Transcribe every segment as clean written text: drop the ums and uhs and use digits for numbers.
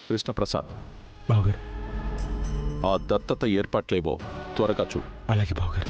కృష్ణప్రసాద్, బావగారు. ఆ దత్తత ఏర్పాట్లేవో త్వరగా చూడు. అలాగే బావగారు.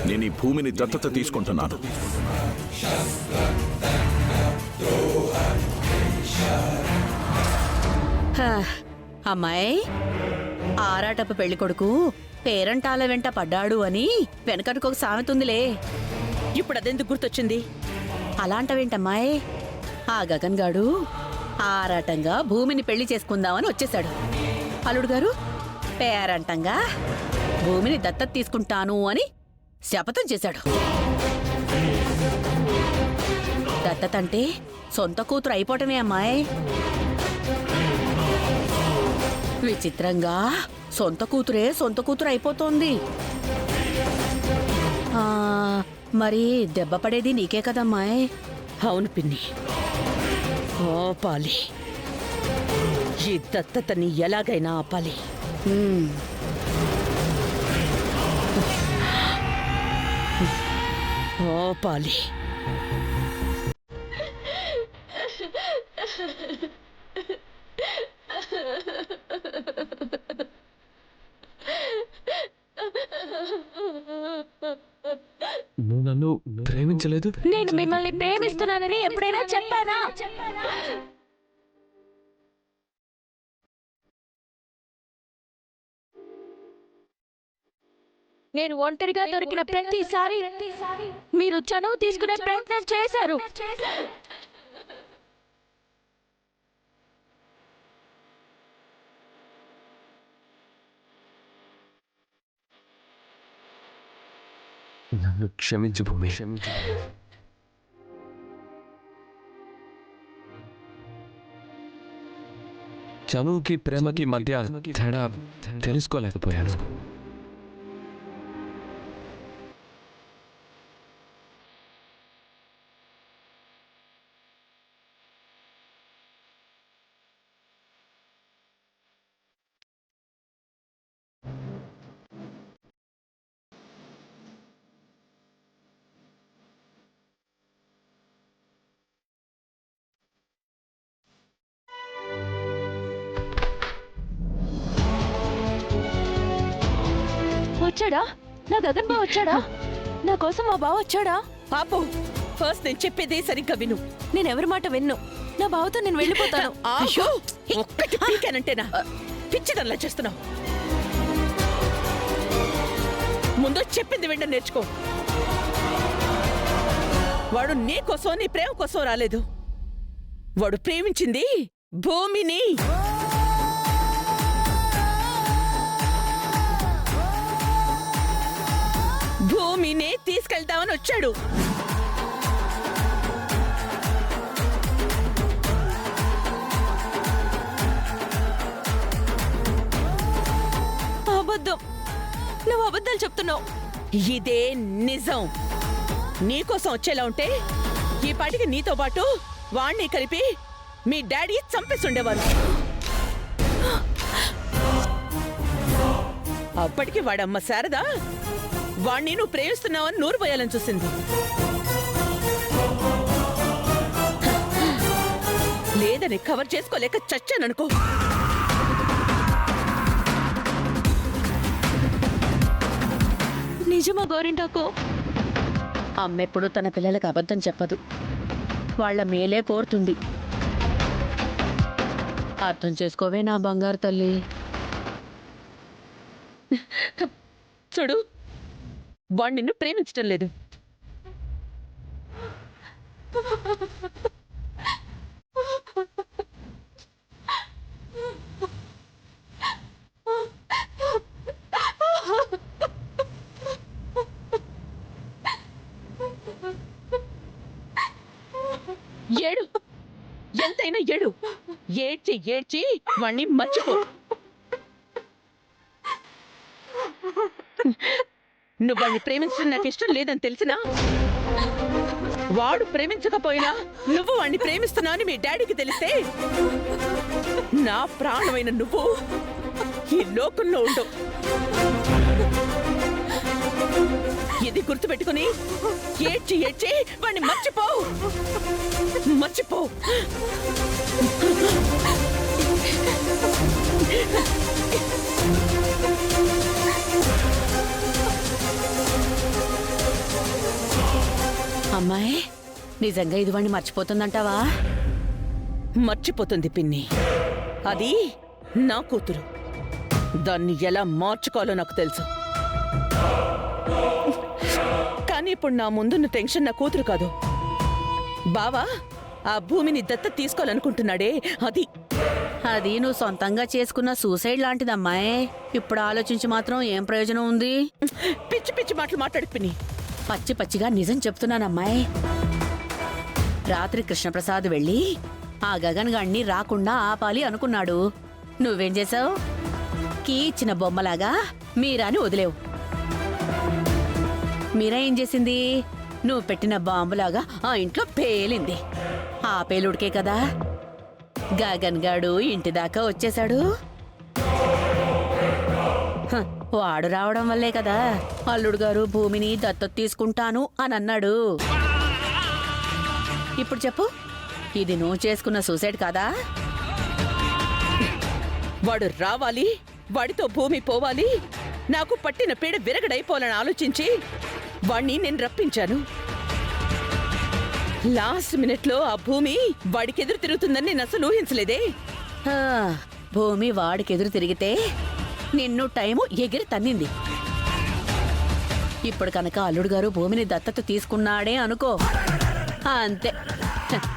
నేను ఈ భూమిని దత్తత తీసుకుంటున్నాను. అమ్మాయి, ఆరాటపు పెళ్లి కొడుకు పేరంటాల వెంట పడ్డాడు అని వెనకటికి ఒక సామెత ఉందిలే. ఇప్పుడు అదెందుకు గుర్తొచ్చింది? అలాంటవేంటమ్మాయి? ఆ గగన్ గాడు ఆరాటంగా భూమిని పెళ్లి చేసుకుందామని వచ్చేశాడు. అల్లుడు గారు పేరంటంగా భూమిని దత్తత తీసుకుంటాను అని శపథం చేశాడు. దత్తత అంటే సొంత కూతురు అయిపోవటమే అమ్మాయి. విచిత్రంగా సొంత కూతురు అయిపోతోంది. మరి దెబ్బ పడేది నీకే కదమ్మాయి. అవును పిన్ని, ఆపాలి. ఈ దత్తతని ఎలాగైనా ఆపాలి. ఆపాలి. నువ్వు నన్ను ప్రేమించలేదు. నేను మిమ్మల్ని ప్రేమిస్తున్నానని ఎప్పుడైనా చెప్పానా? నేను ఒంటరిగా దొరికిన ప్రతిసారి మీరు చనువు తీసుకునే ప్రయత్నం చేశారు. నన్ను క్షమించు భూమి. చనువుకి ప్రేమకి మధ్య తేడా తెలుసుకోలేకపోయాను. వచ్చాడా? నా గగన్ బావ వచ్చాడా? నా కోసం మా బావ వచ్చాడా? పాపు, ఫస్ట్ నేను చెప్పేది సరిగ్గా విను. నేనెవరి మాట విన్ను. నా బావతో నేను వెళ్ళిపోతాను. ఒక్కటి పీకానంటేనా పిచ్చిదల్లా చేస్తున్నావు. ముందు చెప్పింది వెంట నేర్చుకో. వాడు నీ కోసం, నీ ప్రేమ కోసం రాలేదు. వాడు ప్రేమించింది భూమిని. భూమినే తీసుకెళ్తామని వచ్చాడు. అబద్ధం. నువ్వు అబద్ధాలు చెప్తున్నావు. ఇదే నిజం. నీకోసం వచ్చేలా ఉంటే ఈ పాటికి నీతో పాటు వాణ్ణి కలిపి మీ డాడీ చంపేస్తుండేవారు. అప్పటికి వాడమ్మ శారద వాణ్ణి నువ్వు ప్రేమిస్తున్నావని నూరు పోయాలని చూసింది. లేదని కవర్ చేసుకోలేక చచ్చాననుకో. నిజమా గోరింటాకు? అమ్మెప్పుడు తన పిల్లలకు అబద్ధం చెప్పదు. వాళ్ళ మేలే కోరుతుంది. అర్థం చేసుకోవే నా బంగారు తల్లి. చూడు, వాడు నిన్ను ప్రేమించటం లేదు. ఏడు, ఎంతైనా ఏడు. ఏడ్చి ఏడ్చి వాణ్ణి మర్చిపో. నువ్వు వాడిని ప్రేమించడం నాకు ఇష్టం లేదని తెలిసినా, వాడు ప్రేమించకపోయినా నువ్వు వాణ్ణి ప్రేమిస్తున్నావు అని మీ డాడీకి తెలిస్తే, నా ప్రాణమైన నువ్వు ఈ లోకంలో ఉండవు. ఇది గుర్తుపెట్టుకుని ఏడ్చి ఏడ్చి వాణ్ణి మర్చిపో, మర్చిపో. అమ్మాయి, నిజంగా ఇది వాణ్ణి మర్చిపోతుందంటావా? మర్చిపోతుంది పిన్ని. అది నా కూతురు. దాన్ని ఎలా మార్చుకోవాలో నాకు తెలుసు. కానీ ఇప్పుడు నా ముందున్న టెన్షన్ నా కూతురు కాదు. బావా ఆ భూమిని దత్త తీసుకోవాలనుకుంటున్నాడే అది. అది నువ్వు సొంతంగా చేసుకున్న సూసైడ్ లాంటిదమ్మాయి. ఇప్పుడు ఆలోచించి మాత్రం ఏం ప్రయోజనం ఉంది? పిచ్చి పిచ్చి మాటలు మాట్లాడు పిన్ని. పచ్చి పచ్చిగా నిజం చెప్తున్నానమ్మాయి. రాత్రి కృష్ణప్రసాద్ వెళ్ళి ఆ గగన్ గాడిని రాకుండా ఆపాలి అనుకున్నాడు. నువ్వేం చేసావు? కీ ఇచ్చిన బొమ్మలాగా మీరాని వదిలేవు. మీరా ఏం చేసింది? నువ్వు పెట్టిన బాంబులాగా ఆ ఇంట్లో పేలింది. ఆ పేలుడికే కదా గగన్ గాడు ఇంటి దాకా వచ్చేశాడు. హ, వాడు రావడం వల్లే కదా అల్లుడు గారు భూమిని దత్తత తీసుకుంటాను అని అన్నాడు. ఇప్పుడు చెప్పు, ఇది నువ్వు చేసుకున్న సూసైడ్ కాదా? వాడు రావాలి, వాడితో భూమి పోవాలి, నాకు పట్టిన పీడ విరగడైపోవాలని ఆలోచించి వాణ్ణి నేను రప్పించాను. లాస్ట్ మినిట్ లో ఆ భూమి వాడికి ఎదురు తిరుగుతుందని నేను అసలు ఊహించలేదే. హా, భూమి వాడికి ఎదురు తిరిగితే నిన్ను టైము ఎగిరి తన్నింది. ఇప్పుడు కనుక అల్లుడు గారు భూమిని దత్తత తీసుకున్నాడే అనుకో, అంతే,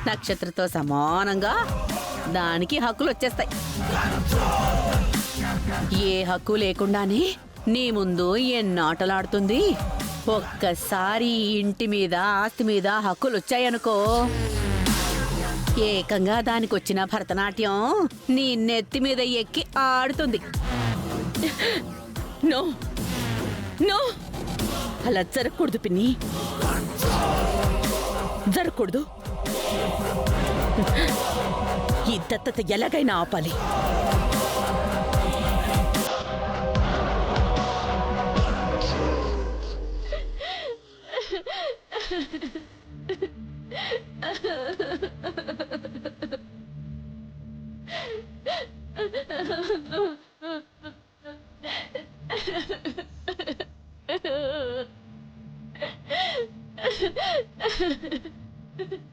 నక్షత్రతో సమానంగా దానికి హక్కులు వచ్చేస్తాయి. ఏ హక్కు లేకుండానే నీ ముందు ఎన్నాటలాడుతుంది. ఒక్కసారి ఇంటి మీద ఆస్తి మీద హక్కులు వచ్చాయనుకో, ఏకంగా దానికొచ్చిన భరతనాట్యం నీ నెత్తి మీద ఎక్కి ఆడుతుంది. నో నో, అలా జరగకూడదు పిన్ని, జరగకూడదు. ఈ దత్తత ఎలాగైనా ఆపాలి.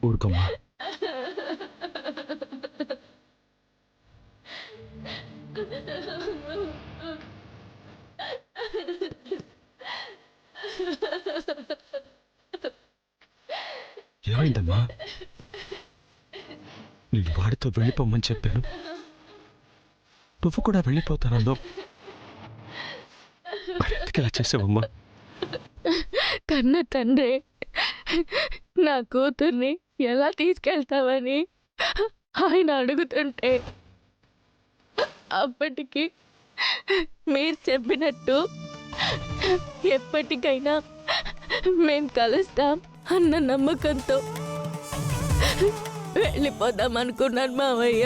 ఊరుకోమ్మా. ఏమైందమ్మా? నేను వాడితో వెళ్ళిపోమని చెప్పాను, నువ్వు కూడా వెళ్ళిపోతానన్నావు. మరి ఎందుకు ఇలా చేసావమ్మా? కన్న తండ్రి నా కూతుర్ని ఎలా తీసుకెళ్తావని ఆయన అడుగుతుంటే, అప్పటికి మీరు చెప్పినట్టు ఎప్పటికైనా మేం కలుస్తాం అన్న నమ్మకంతో వెళ్ళిపోదాం అనుకున్నాను మావయ్య.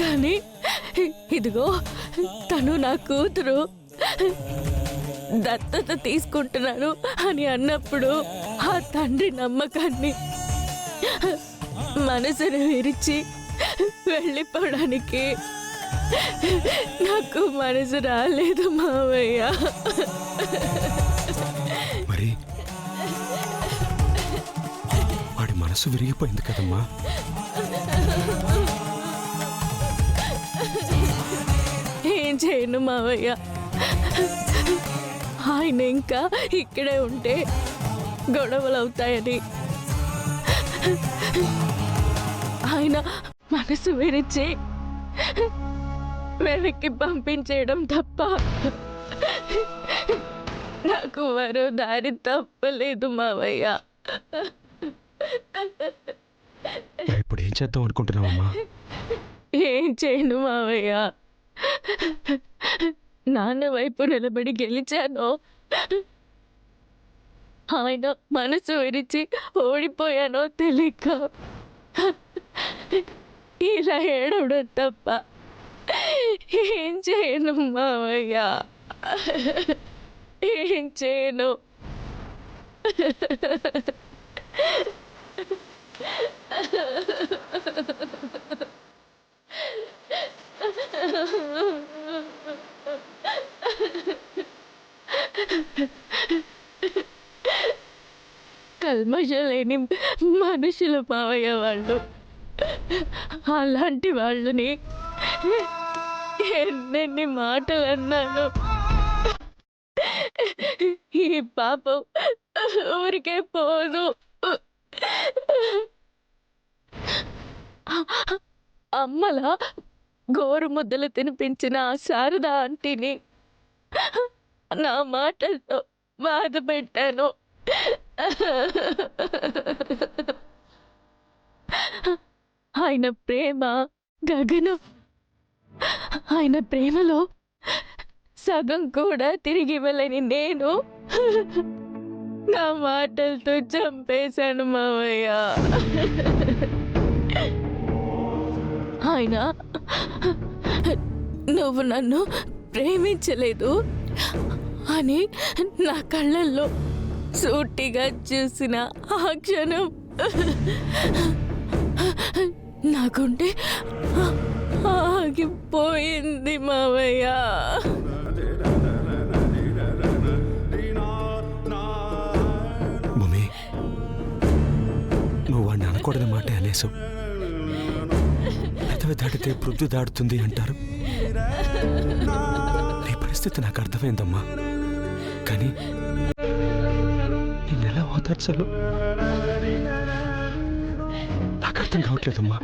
కానీ ఇదిగో తను నా కూతురు దత్తత తీసుకుంటున్నాను అని అన్నప్పుడు ఆ తండ్రి నమ్మకాన్ని మనసును విరిచి వెళ్ళిపోవడానికి నాకు మనసు రాలేదు మావయ్య. మరి వాడి మనసు విరిగిపోయింది కదమ్మా. ఏం చేయను మావయ్య, ఆయన ఇంకా ఇక్కడే ఉంటే గొడవలు అవుతాయని ఆయన మనసు విరిచి వెనక్కి పంపించేయడం తప్ప నాకు మరో దారి తప్పలేదు మావయ్య. ఇప్పుడు ఏం చేద్దాం అనుకుంటున్నావమ్మా? ఏం చేయను మావయ్య. నాన్న వైపు నిలబడి గెలిచాను. ఆయన మనసు విరిచి ఓడిపోయానో తెలియక ఇలా ఏడవడం తప్ప ఏం చేయను మావయ్య. ఏం చేయను. కల్మషం లేని మనుషులు మావయ్య వాళ్ళు. అలాంటి వాళ్ళని ఎన్నెన్ని మాటలు అన్నాను. ఈ పాపం ఊరికే పోదు. అమ్మలా గోరు ముద్దలు తినిపించిన ఆ శారద ఆంటీని నా మాటలతో బాధ పెట్టాను. ఆయన ప్రేమ గగనం. ఆయన ప్రేమలో సగం కూడా తిరిగి ఇవ్వలేని నేను నా మాటలతో చంపేశాను మావయ్య. ఆయన నువ్వు నన్ను ప్రేమించలేదు అని నా కళ్ళల్లో సూటిగా చూసిన ఆ క్షణం నాకుంటే ఆగిపోయింది మావయ్య. భూమి, నువ్వు వాడిని అనకూడని మాట అనేసు. పెదవి దాటితే పృథ్వీ దాడుతుంది అంటారు. నీ పరిస్థితి నాకు అర్థమైందమ్మా. కానీ ఈ నెల ఓదార్చలు నాకు అర్థం కావట్లేదమ్మా.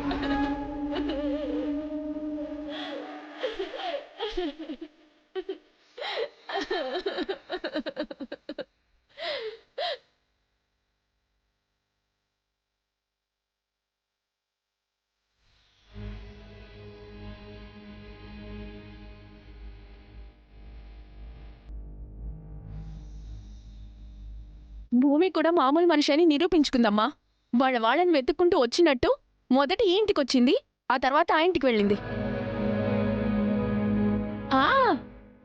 భూమి కూడా మామూలు మనిషి అని నిరూపించుకుందమ్మా. వాళ్ళని వెతుక్కుంటూ వచ్చినట్టు మొదట ఈ ఇంటికి వచ్చింది, ఆ తర్వాత ఆ ఇంటికి వెళ్ళింది.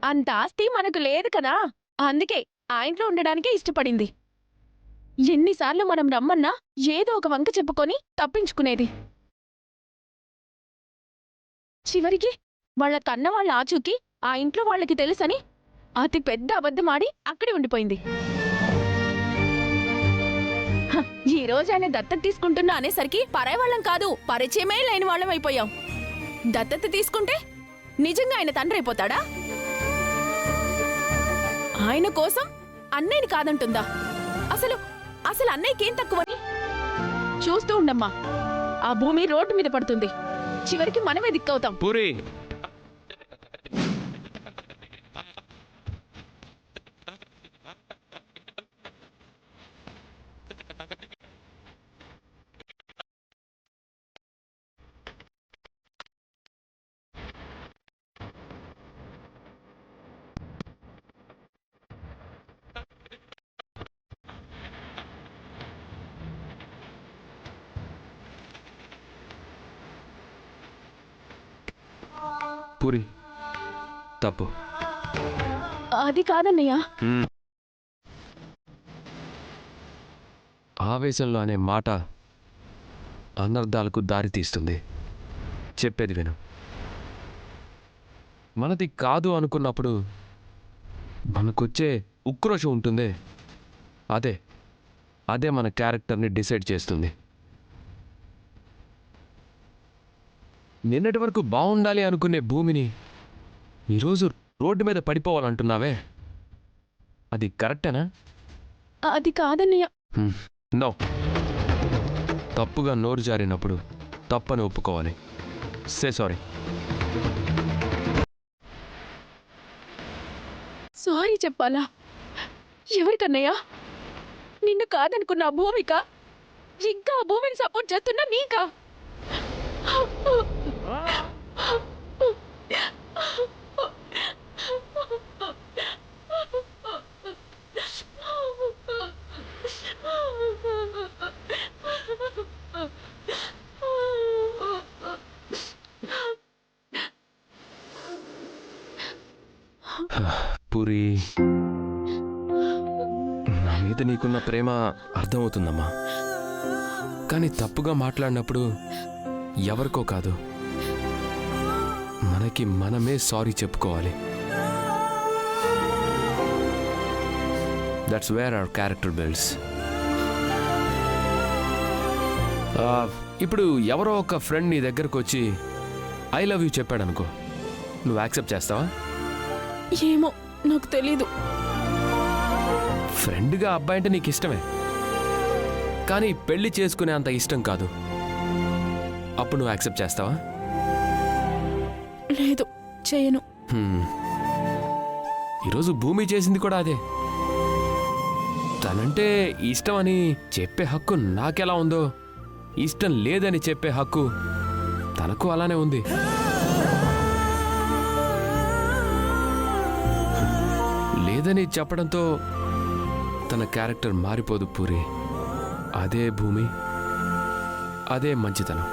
అంత ఆస్తి మనకు లేదు కదా, అందుకే ఆ ఇంట్లో ఉండడానికే ఇష్టపడింది. ఎన్నిసార్లు మనం రమ్మన్నా ఏదో ఒక వంక చెప్పుకొని తప్పించుకునేది. చివరికి వాళ్ళ కన్న వాళ్ళ ఆచూకి ఆ ఇంట్లో వాళ్ళకి తెలుసని అతి పెద్ద అబద్ధమాడి అక్కడే ఉండిపోయింది. ఈ రోజు ఆయన దత్తత తీసుకుంటున్నా అనేసరికి పరాయి వాళ్ళం కాదు, పరిచయమే లేని వాళ్ళం అయిపోయాం. దత్తత తీసుకుంటే నిజంగా ఆయన తండ్రి అయిపోతాడా? ఆయన కోసం అన్నయ్యని కాదంటుందా? అసలు అసలు అన్నయ్యకేం తక్కువని? చూస్తూ ఉండమ్మా, ఆ భూమి రోడ్డు మీద పడుతుంది. చివరికి మనమే దిక్కవుతాం. పూరి, పూరి, తప్పు. అది కాదన్నయ్య. ఆవేశంలో అనే మాట అనర్థాలకు దారి తీస్తుంది. చెప్పేది విను. మనది కాదు అనుకున్నప్పుడు మనకొచ్చే ఉక్రోషం ఉంటుందే, అదే మన క్యారెక్టర్ని డిసైడ్ చేస్తుంది. నిన్నటి వరకు బాగుండాలి అనుకునే భూమిని ఈరోజు రోడ్డు మీద పడిపోవాలంటున్నావే, అది కరెక్టేనా? అది కాదన్నయ్య. నో, తప్పుగా నోరు జారినప్పుడు తప్పని ఒప్పుకోవాలి. Say sorry. సారీ చెప్పాలా? ఎవరికన్నయ్యా? నిన్ను కాదనుకున్న ఆ భూమిక, ఇంకా ఆ భూమిని సపోర్ట్ చేస్తున్నా నీకా? పూరి, నా మీద నీకున్న ప్రేమ అర్థమవుతుందమ్మా. కానీ తప్పుగా మాట్లాడినప్పుడు ఎవరికో కాదు, మనకి మనమే సారీ చెప్పుకోవాలి. That's where our character builds. ఇప్పుడు ఎవరో ఒక ఫ్రెండ్ నీ దగ్గరకు వచ్చి ఐ లవ్ యూ చెప్పాడు అనుకో, నువ్వు యాక్సెప్ట్ చేస్తావా? ఏమో, నాకు తెలీదు. ఫ్రెండ్గా అబ్బాయి అంటే నీకు ఇష్టమే, కానీ పెళ్లి చేసుకునే అంత ఇష్టం కాదు. అప్పుడు నువ్వు యాక్సెప్ట్ చేస్తావా? లేదు, చేయను. ఈరోజు భూమి చేసింది కూడా అదే. తనంటే ఇష్టం అని చెప్పే హక్కు నాకెలా ఉందో, ఇష్టం లేదని చెప్పే హక్కు తనకు అలానే ఉంది. లేదని చెప్పడంతో తన క్యారెక్టర్ మారిపోదు పూరి. అదే భూమి, అదే మంచితనం.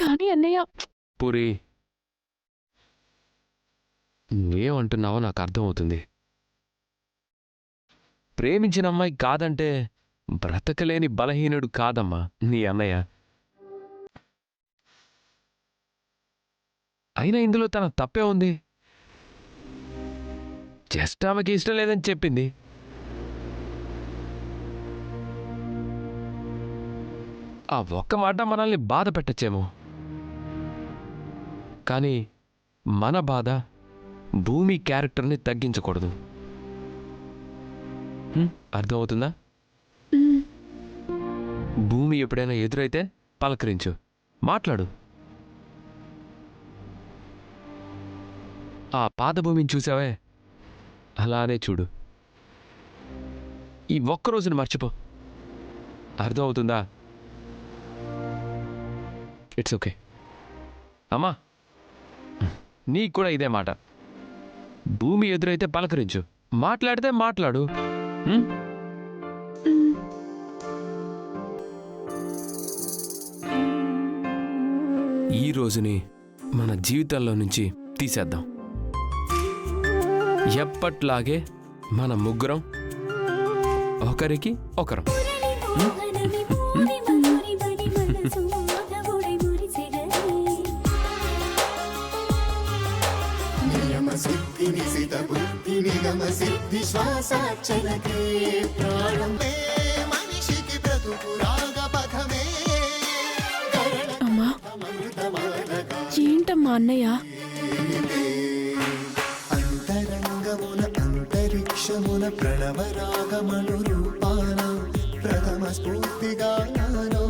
కానీ అన్నయ్య, పూరి, నువ్వేమంటున్నావో నాకు అర్థమవుతుంది. ప్రేమించిన అమ్మాయి కాదంటే బ్రతకలేని బలహీనుడు కాదమ్మా నీ అన్నయ్య. అయినా ఇందులో తన తప్పే ఉంది. జస్ట్ ఆమెకి ఇష్టం లేదని చెప్పింది. ఆ ఒక్క మాట మనల్ని బాధ పెట్టచ్చేమో, కానీ మన బాధ భూమి క్యారెక్టర్ని తగ్గించకూడదు. అర్థమవుతుందా? భూమి ఎప్పుడైనా ఎదురైతే పలకరించు, మాట్లాడు. ఆ పాత భూమిని చూసావే, అలానే చూడు. ఈ ఒక్కరోజుని మర్చిపో. అర్థమవుతుందా? ఇట్స్ ఓకే అమ్మా, నీకు కూడా ఇదే మాట. భూమి ఎదురైతే పలకరించు, మాట్లాడితే మాట్లాడు. ఈ రోజుని మన జీవితాల్లో నుంచి తీసేద్దాం. ఎప్పట్లాగే మన ముగ్గురం ఒకరికి ఒకరం. సిద్ధి శ్వాసాచలకే ప్రాణమే మనిషికి బ్రతుకు రాగపథమే. అమ్మా, ఏంటమ్మా అన్నయ్య? అంతరంగమున అంతరిక్షమున ప్రణవరాగమను రూపాన ప్రథమ స్ఫూర్తిగా నాలో